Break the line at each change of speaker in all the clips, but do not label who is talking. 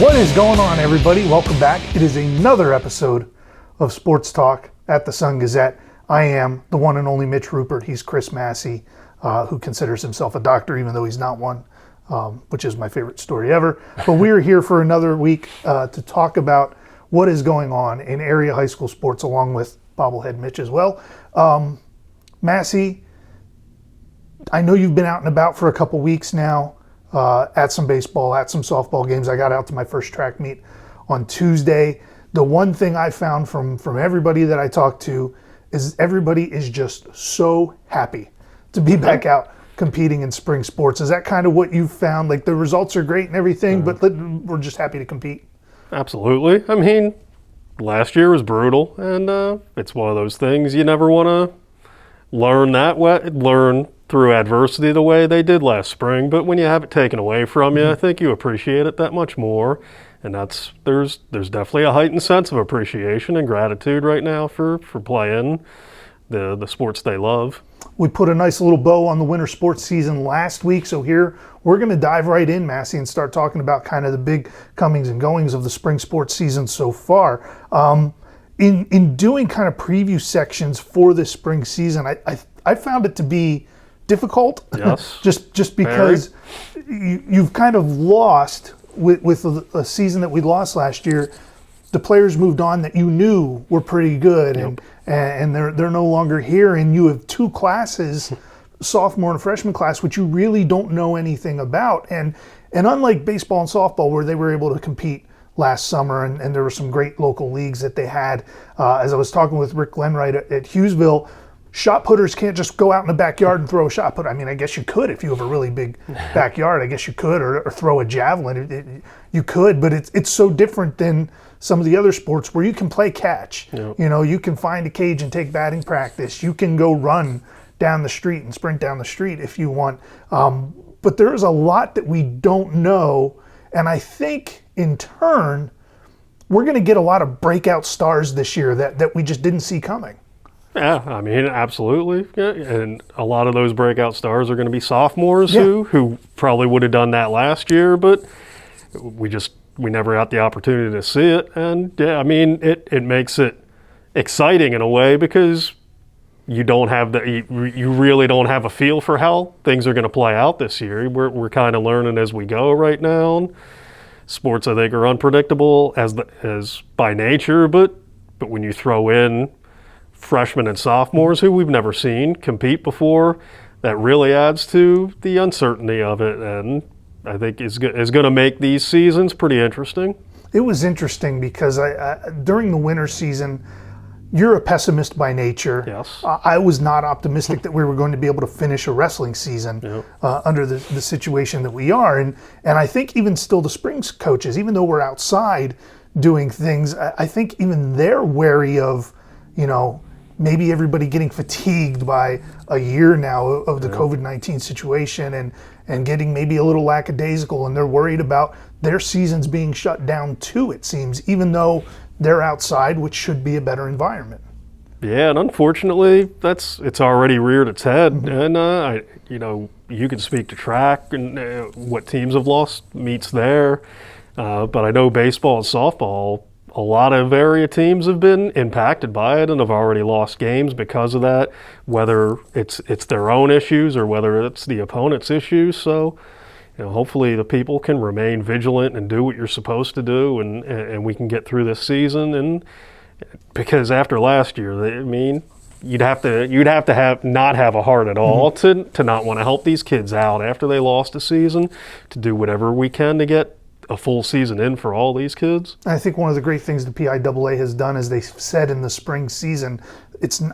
What is going on, everybody? Welcome back. It is another episode of Sports Talk at the Sun-Gazette. I am the one and only Mitch Rupert. He's Chris Masse, who considers himself a doctor, even though he's not one, which is my favorite story ever. But we are here for another week to talk about what is going on in area high school sports, along with bobblehead Mitch as well. Masse, I know you've been out and about for a couple weeks now. At some baseball, at some softball games. I got out to my first track meet on Tuesday. The one thing I found from everybody that I talked to is everybody is just so happy to be back out competing in spring sports. Is that kind of what you found? Like, the results are great and everything, but we're just happy to compete.
Absolutely. I mean, last year was brutal, and it's one of those things you never want to learn through adversity the way they did last spring, but when you have it taken away from you, I think you appreciate it that much more, and there's definitely a heightened sense of appreciation and gratitude right now for playing the sports they love.
We put a nice little bow on the winter sports season last week, so here we're going to dive right in, Masse, and start talking about kind of the big comings and goings of the spring sports season so far. In doing kind of preview sections for this spring season, I found it to be difficult.
Yes.
just because you've kind of lost with a season that we lost last year. The players moved on that you knew were pretty good, and they're no longer here, and you have two classes, sophomore and freshman class, which you really don't know anything about. And unlike baseball and softball, where they were able to compete last summer, and there were some great local leagues that they had. As I was talking with Rick Glenwright at Hughesville, shot putters can't just go out in the backyard and throw a shot put. I mean, I guess you could if you have a really big backyard. I guess you could, or throw a javelin. You could, but it's so different than some of the other sports where you can play catch. Yep. You know, you can find a cage and take batting practice. You can go run down the street and sprint down the street if you want. But there's a lot that we don't know, and I think in turn, we're going to get a lot of breakout stars this year that we just didn't see coming.
Yeah, I mean, absolutely. Yeah. And a lot of those breakout stars are going to be sophomores who probably would have done that last year, but we never got the opportunity to see it. And yeah, I mean, it makes it exciting in a way because you really don't have a feel for how things are going to play out this year. We're kind of learning as we go right now. And sports, I think, are unpredictable as by nature, but when you throw in freshmen and sophomores who we've never seen compete before, that really adds to the uncertainty of it, and I think is going to make these seasons pretty interesting.
It was interesting because during the winter season, you're a pessimist by nature.
Yes.
I was not optimistic that we were going to be able to finish a wrestling season under the situation that we are, and I think even still the Springs coaches, even though we're outside doing things, I think even they're wary of, maybe everybody getting fatigued by a year now of the COVID-19 situation and getting maybe a little lackadaisical, and they're worried about their seasons being shut down too, it seems, even though they're outside, which should be a better environment.
Yeah, and unfortunately, it's already reared its head, and you can speak to track and what teams have lost meets there, but I know baseball and softball, a lot of area teams have been impacted by it and have already lost games because of that, whether it's their own issues or whether it's the opponent's issues. So, hopefully the people can remain vigilant and do what you're supposed to do, and we can get through this season. And because after last year, I mean, you'd have to not have a heart at all to not want to help these kids out after they lost a season, to do whatever we can to get a full season in for all these kids.
I think one of the great things the PIAA has done, as they said in the spring season,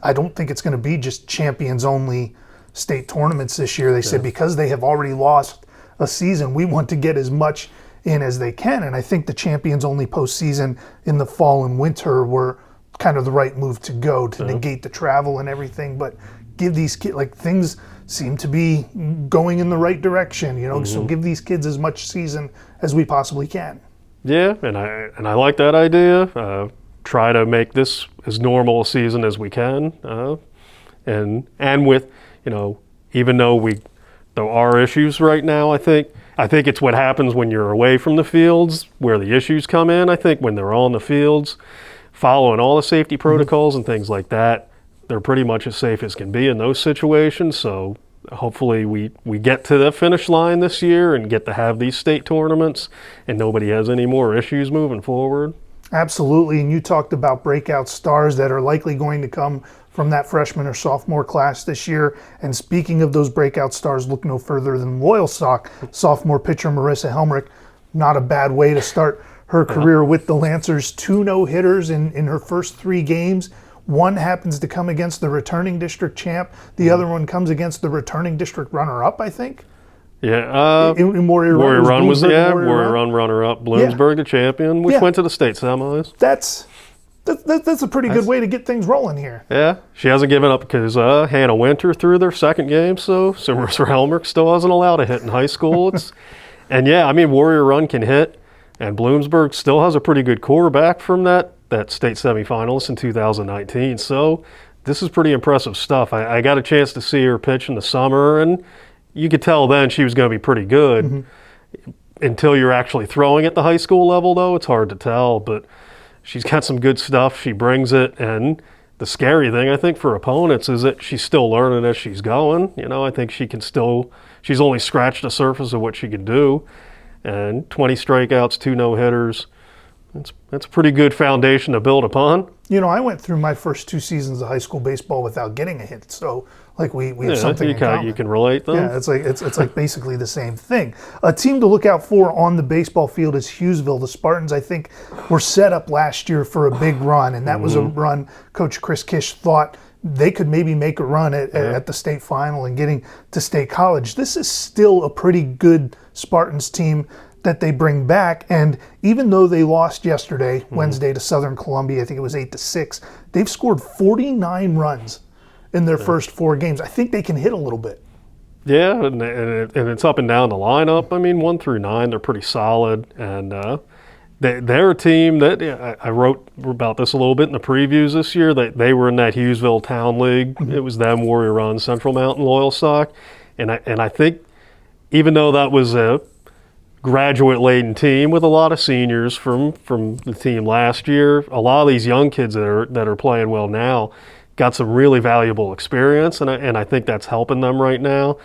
I don't think it's going to be just champions only state tournaments this year. They said because they have already lost a season, we want to get as much in as they can. And I think the champions only postseason in the fall and winter were kind of the right move to go to negate the travel and everything, but give these kids, things seem to be going in the right direction, so give these kids as much season as we possibly can.
Yeah, and I like that idea. Try to make this as normal a season as we can, and with even though there are issues right now, I think I think it's what happens when you're away from the fields where the issues come in. I think when they're on the fields, following all the safety protocols and things like that, they're pretty much as safe as can be in those situations. So hopefully we get to the finish line this year and get to have these state tournaments and nobody has any more issues moving forward.
Absolutely, and you talked about breakout stars that are likely going to come from that freshman or sophomore class this year. And speaking of those breakout stars, look no further than Loyalsock sophomore pitcher Marissa Helmrich. Not a bad way to start her career with the Lancers. 2 no-hitters in her first 3 games. One happens to come against the returning district champ. The other one comes against the returning district runner-up, I think.
Yeah,
Warrior
Run was Warrior Run runner-up. Bloomsburg the champion, which went to the state semis.
That's a pretty good way to get things rolling here.
Yeah, she hasn't given up because Hannah Winter threw their second game, so Marissa Helmrich still wasn't allowed to hit in high school. And yeah, I mean, Warrior Run can hit, and Bloomsburg still has a pretty good quarterback from that state semifinalist in 2019. So this is pretty impressive stuff. I got a chance to see her pitch in the summer, and you could tell then she was going to be pretty good. Mm-hmm. Until you're actually throwing at the high school level, though, it's hard to tell. But she's got some good stuff. She brings it, and the scary thing, I think, for opponents is that she's still learning as she's going. You know, I think she's only scratched the surface of what she can do. And 20 strikeouts, 2 no-hitters, that's a pretty good foundation to build upon.
You know, I went through my first 2 seasons of high school baseball without getting a hit, so like we have something in common.
You can relate them.
Yeah, it's like basically the same thing. A team to look out for on the baseball field is Hughesville. The Spartans, I think, were set up last year for a big run, and that was a run Coach Chris Kish thought they could maybe make a run at the state final and getting to state college. This is still a pretty good Spartans team that they bring back, and even though they lost yesterday, Wednesday, to Southern Columbia, I think it was 8-6, they've scored 49 runs in their first 4 games. I think they can hit a little bit.
Yeah, and it's up and down the lineup. I mean, 1 through 9, they're pretty solid, and they're a team that I wrote about this a little bit in the previews this year. They were in that Hughesville Town League. It was them, Warrior Run, Central Mountain, Loyalsock, and I think even though that was a graduate-laden team with a lot of seniors from the team last year, a lot of these young kids that are playing well now got some really valuable experience, and I think that's helping them right now.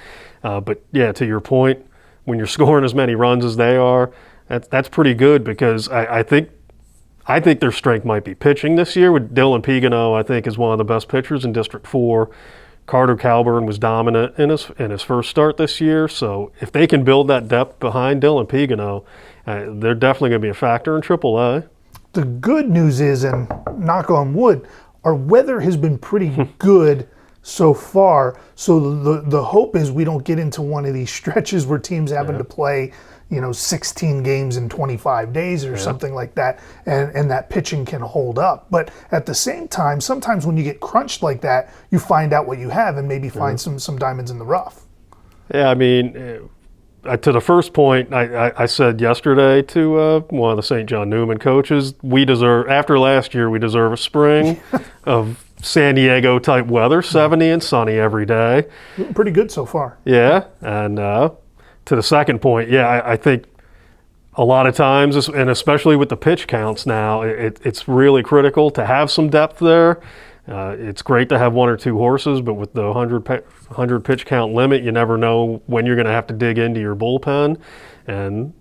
But yeah, to your point, when you're scoring as many runs as they are, that's pretty good because I think their strength might be pitching this year. With Dylan Pigano, I think is one of the best pitchers in District 4. Carter Calburn was dominant in his first start this year. So if they can build that depth behind Dylan Pigano, they're definitely going to be a factor in AAA.
The good news is, and knock on wood, our weather has been pretty good so far. So the hope is we don't get into one of these stretches where teams having to play 16 games in 25 days or something like that, and that pitching can hold up. But at the same time, sometimes when you get crunched like that, you find out what you have and maybe find some diamonds in the rough. Yeah,
I mean, to the first point, I said yesterday to one of the St. John Newman coaches, after last year, we deserve a spring of San Diego type weather, 70 and sunny every day.
Pretty good so far.
Yeah, and to the second point, I think a lot of times, and especially with the pitch counts now, it's really critical to have some depth there. It's great to have 1 or 2 horses, but with the 100 pitch count limit, you never know when you're going to have to dig into your bullpen. And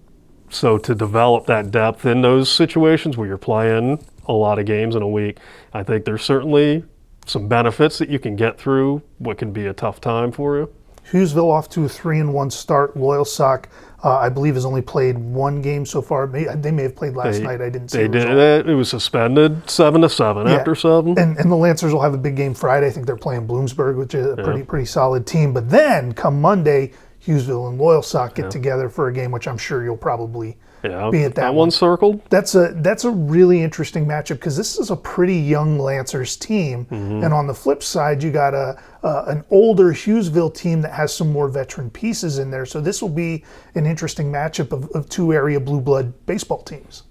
so to develop that depth in those situations where you're playing a lot of games in a week, I think there's certainly some benefits that you can get through what can be a tough time for you.
Hughesville off to a 3-1 start. Loyalsock, I believe, has only played 1 game so far. They may have played last night. I didn't see it. They did.
It was suspended 7-7 after 7.
And the Lancers will have a big game Friday. I think they're playing Bloomsburg, which is a pretty solid team. But then come Monday, Hughesville and Loyalsock get together for a game, which I'm sure you'll probably be at that
one circled.
That's a really interesting matchup because this is a pretty young Lancers team, and on the flip side, you got an older Hughesville team that has some more veteran pieces in there. So this will be an interesting matchup of 2 area blue blood baseball teams.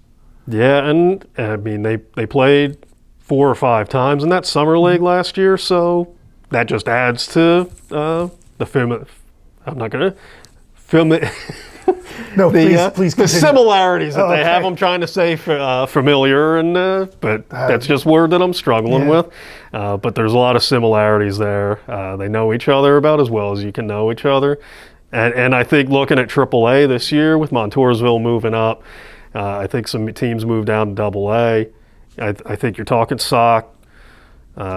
Yeah, and I mean they played 4 or 5 times in that summer league last year, so that just adds to the film. I'm not gonna film it.
No, please
the
continue.
similarities that they have.
Okay.
I'm trying to say familiar, but that's just word that I'm struggling with. But there's a lot of similarities there. They know each other about as well as you can know each other. And I think looking at AAA this year with Montoursville moving up, I think some teams moved down to AA. I think you're talking Sauk,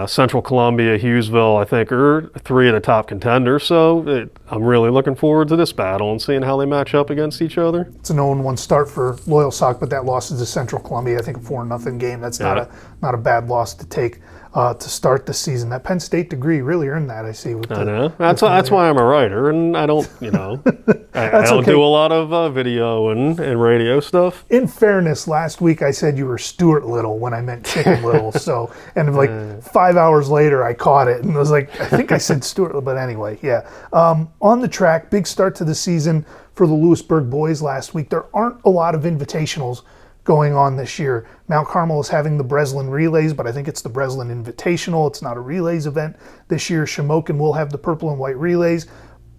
Central Columbia, Hughesville, I think are three of the top contenders. So I'm really looking forward to this battle and seeing how they match up against each other.
It's an 0-1 start for Loyal Sauk, but that loss is to Central Columbia. I think a 4-0 game. That's not a bad loss to take to start the season. That Penn State degree really earned that, I see.
I know. That's why I'm a writer, and I don't, I don't do a lot of video and radio stuff.
In fairness, last week I said you were Stuart Little when I meant Chicken Little. So, and like 5 hours later I caught it and was like, I think I said Stuart Little, but anyway, yeah. On the track, big start to the season for the Lewisburg boys last week. There aren't a lot of invitationals going on this year. Mount Carmel is having the Breslin Relays, but I think it's the Breslin Invitational. It's not a relays event this year. Shamokin will have the purple and white relays.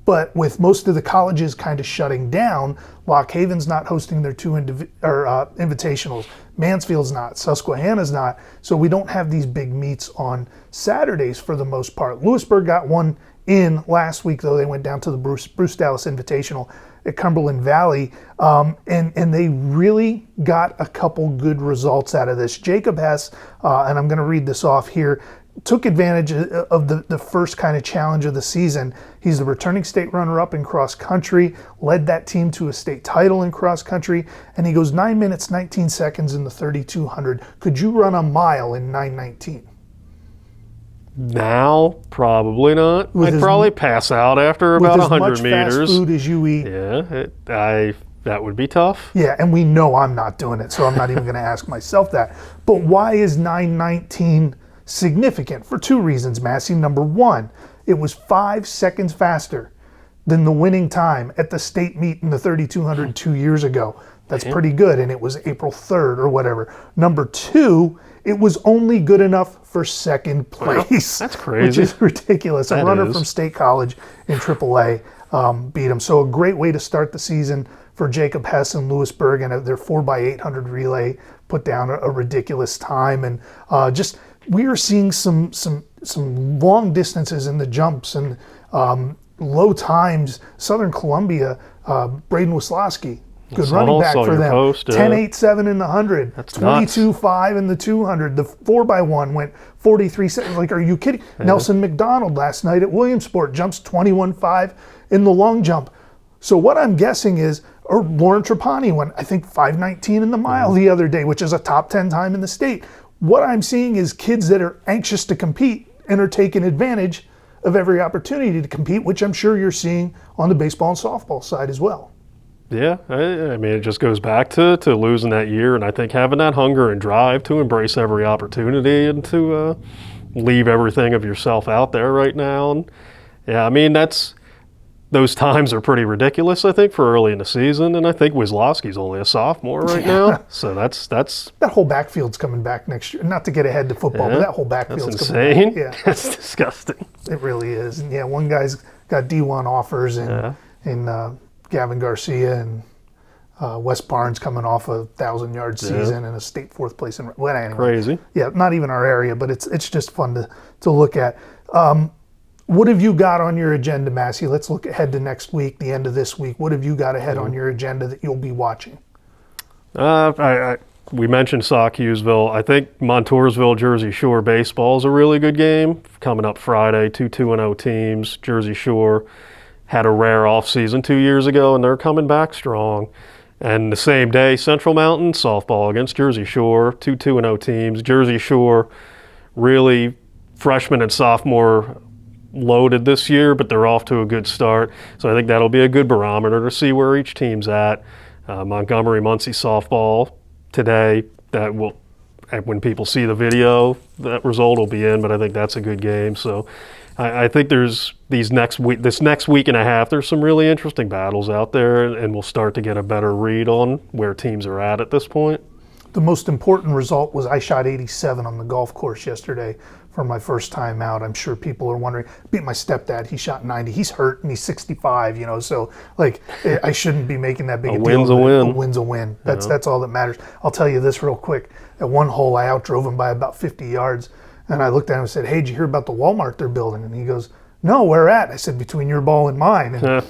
But with most of the colleges kind of shutting down, Lock Haven's not hosting their two invitationals. Mansfield's not. Susquehanna's not. So we don't have these big meets on Saturdays for the most part. Lewisburg got one in last week, though. They went down to the Bruce Dallas Invitational at Cumberland Valley, and they really got a couple good results out of this. Jacob Hess, and I'm going to read this off here, took advantage of the first kind of challenge of the season. He's the returning state runner-up in cross country, led that team to a state title in cross country, and he goes 9 minutes, 19 seconds in the 3200. Could you run a mile in 9:19?
Now, probably not. I'd probably pass out after about 100 meters.
With as much fast food as you eat.
Yeah, that would be tough.
Yeah, and we know I'm not doing it, so I'm not even going to ask myself that. But why is 9:19 significant? For two reasons, Masse. Number one, it was 5 seconds faster than the winning time at the state meet in the 3200 2 years ago. That's pretty good, and it was April 3rd or whatever. Number two, it was only good enough for second place.
That's crazy.
Which is ridiculous. A runner from State College in AAA beat him. So a great way to start the season for Jacob Hess and Lewisburg, and their 4x800 relay put down a ridiculous time. And just we are seeing some long distances in the jumps and low times. Southern Columbia, Braden Wislowski, good running back for them. 10.87 in the 100, 22.5 in the 200. The 4x1 went 43 seconds. Like, are you kidding? Yeah. Nelson McDonald last night at Williamsport jumps 21.5 in the long jump. So what I'm guessing is, or Lauren Trapani went, I think 5:19 in the mile the other day, which is a top 10 time in the state. What I'm seeing is kids that are anxious to compete and are taking advantage of every opportunity to compete, which I'm sure you're seeing on the baseball and softball side as well.
Yeah, I mean, it just goes back to losing that year, and I think having that hunger and drive to embrace every opportunity and to leave everything of yourself out there right now. And yeah, I mean, those times are pretty ridiculous, I think, for early in the season, and I think Wislowski's only a sophomore right now, so that's
that whole backfield's coming back next year. Not to get ahead to football, but that whole backfield's
insane.
Coming back. Yeah,
that's disgusting.
It really is. And yeah, one guy's got D1 offers in Gavin Garcia, and Wes Barnes coming off a 1,000-yard season and a state fourth place in. Well, anyway,
crazy.
Yeah, not even our area, but it's just fun to look at. What have you got on your agenda, Masse? Let's look ahead to next week, the end of this week. What have you got ahead on your agenda that you'll be watching?
We mentioned Sauk Hughesville. I think Montoursville, Jersey Shore baseball is a really good game. Coming up Friday, 2-2-0 teams. Jersey Shore had a rare offseason 2 years ago, and they're coming back strong. And the same day, Central Mountain softball against Jersey Shore, 2-2-0 teams. Jersey Shore really freshman and sophomore loaded this year, but they're off to a good start. So I think that'll be a good barometer to see where each team's at. Montgomery, Muncie softball today. That will, when people see the video, that result will be in. But I think that's a good game. So I think there's this next week and a half. There's some really interesting battles out there, and we'll start to get a better read on where teams are at this point.
The most important result was I shot 87 on the golf course yesterday for my first time out. I'm sure people are wondering. Beat my stepdad. He shot 90. He's hurt and he's 65. So like I shouldn't be making that big a deal.
Win's a win.
A win's a win. That's all that matters. I'll tell you this real quick. At one hole, I outdrove him by about 50 yards, and I looked at him and said, "Hey, did you hear about the Walmart they're building?" And he goes, "No, where at?" I said, "Between your ball and mine." And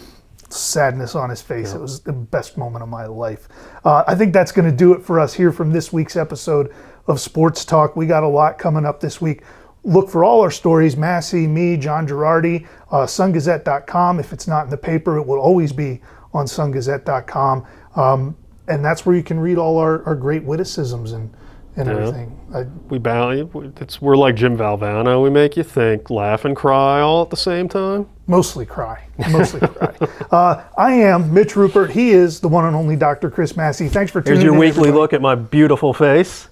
sadness on his face. It was the best moment of my life. I think that's going to do it for us here from this week's episode of Sports Talk. We got a lot coming up this week. Look for all our stories, Masse, me, John Girardi, Sun-Gazette.com. If it's not in the paper, it will always be on Sun-Gazette.com. And that's where you can read all our great witticisms and everything.
We're like Jim Valvano. We make you think, laugh, and cry all at the same time.
Mostly cry. I am Mitch Rupert. He is the one and only Dr. Chris Masse. Thanks for tuning in.
Here's your weekly look at my beautiful face.